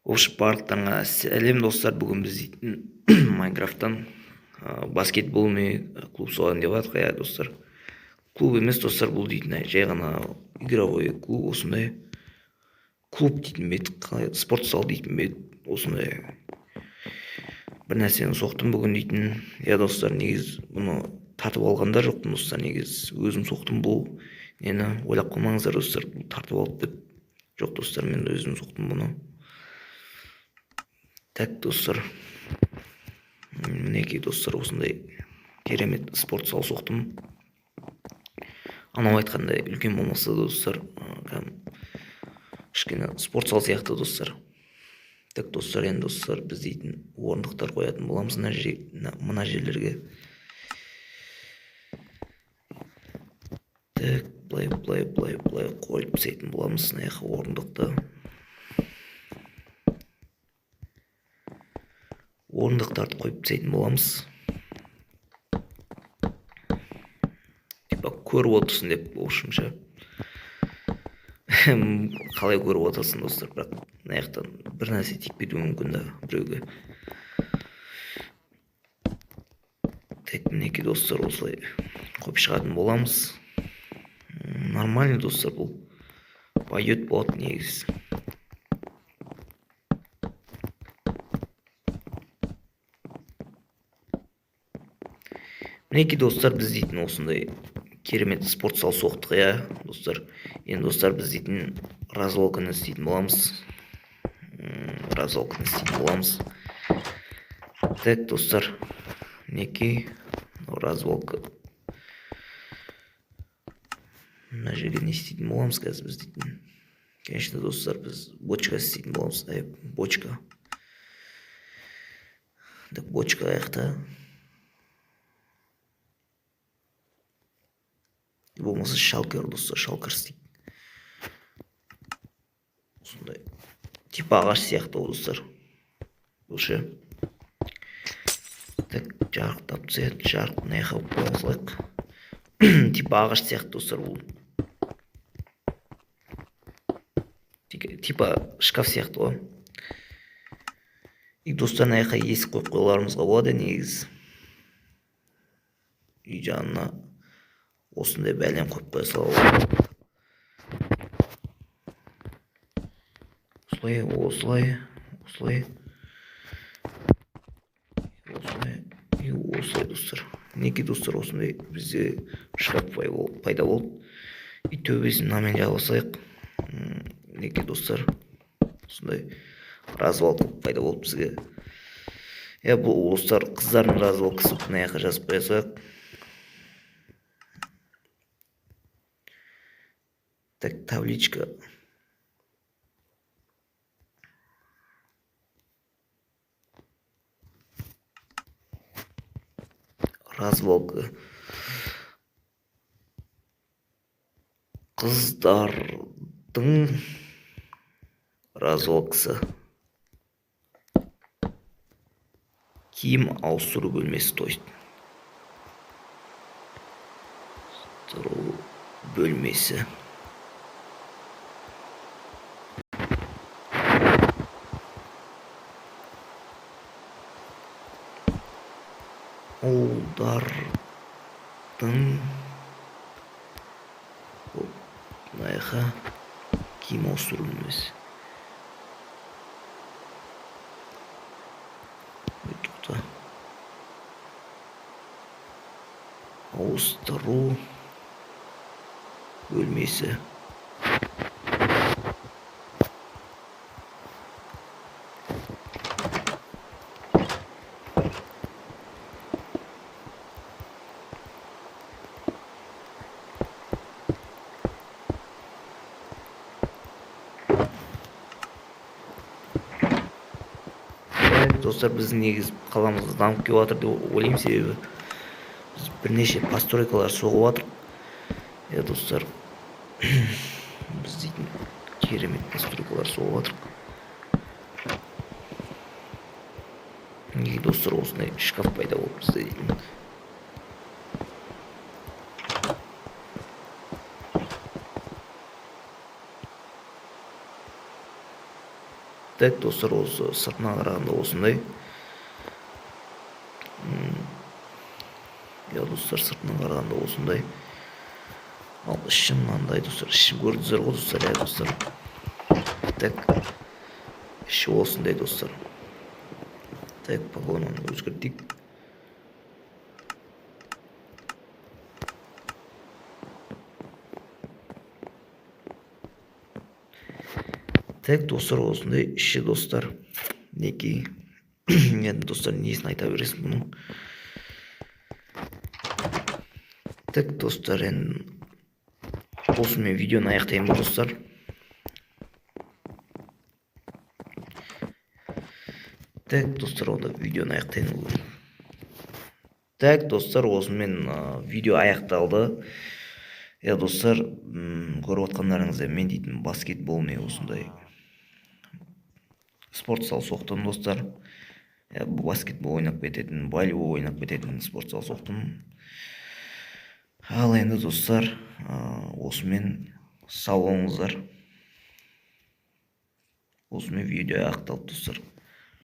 Барлықтарыңа сәлем достар. Бүгін біз дейтін Майнкрафттан баскетболный клуб соғайын деп жатырмық. Ja достар, клуб емес достар, бұл дейтін жай ғана игровой клуб, осындай клуб дейтін бе еді, спорт зал дейтін бе еді, осындай бір нәрсені соқтым бүгін дейтін. Ja достар, негіз бұны тартып алғанда жоқпын достар, негіз өзім соқтым. Бұл нені ойлап қалмаңыздар достар, тартып алып деп. Жоқ достар, мен өзім соқтым бұны. Так достар, мінекей достар, осындай керемет спорт зал соқтым. Анау айтқандай үлкен болмаса достар, кішкене спорт зал сияқты достар. Так достар, енді достар, біз дейтін орындықтар қоятын боламыз мына жерлерге. Так, былай қойып тастайтын боламыз мына жаққа орындықты. Орындықтарды қойып тастайтын боламыз. Типа көріп отырсын деп, общымша. Қалай көріп отырсын достар, бірақ мына жақтан бір нәрсе тиіп кетуі мүмкін да біреуге. Так, мінекей достар, осылай қойып шығатын боламыз. Нормальный достар, бұл пойет болады негіз. Мінекей достар, біз дейтін осындай керемет спорт зал соқтық, ja достар. Енді достар, біз дейтін развалканы істейтін боламыз. Так достар, мінекей развалка. Мына жерге не істейтін боламыз қазір біз дейтін. Конечно достар, біз бочка істейтін боламыз. Бочка. Так, бочка аяқта. Болмаса шалкер достар, шалкер істейді. Сондай типа ағаш сияқты достар. Бұл ше. Так, жарықтап түседі, жарық мына жаққа қойғызайық. Типа ағаш сияқты достар бұл. Типа шкаф сияқты ғой. И достар, мына жаққа есік қойып қойларымызға болады негіз. Үй жанына осындай бәлем қойып қоя салады. Осылай достар. Неге достар, осындай бізде шкаф пайда болды. И төбесін мынамен жабасайық. Неге достар, осындай развалка пайда болды бізге. Бұл достар, қыздардың развалкасы, мына жаққа жазып қоя салайық. Так, табличка. Развалка. Қыздардың развалкасы. Киім ауыстыру бөлмесі, то есть. Бөлмесі. Олдардың мына жаққа киім ауыстыру бөлмесі. Ауыстыру бөлмесі. Достар, біздің негіз қаламыз дамып келіп жатыр деп ойлаймын, себебі біз бірнеше постройкалар соғып жатырмық. Ja достар, біз дейтін керемет постройкалар соғып жатырмық. Неге достар, осындай шкаф пайда болып бізде дейтін. Так достар, осы сыртына қарағанда осындай. Я достар, сыртынан қарағанда осындай. Ал іші мынандай достар, ішін көрдіңіздер ғой достар, иә достар. Так, іші осындай достар. Так, погонаны өзгертейік. Так достар, осындай іші достар. Неки енді достар, несін айта бересің бұның. Так достар, енді осымен видеоны аяқтаймын достар. Так достар, онда видеоны аяқтаймын. Так достар, осымен видео аяқталды. Я достар, көріп отқандарыңыздай, мен дейтін баскетболмен осындай спорт зал соқтым достар. Баскетбол ойнап кететін, волейбол ойнап кететін спорт зал соқтым. Ал енді достар, осымен сау болыңыздар. Осымен видео аяқталды достар.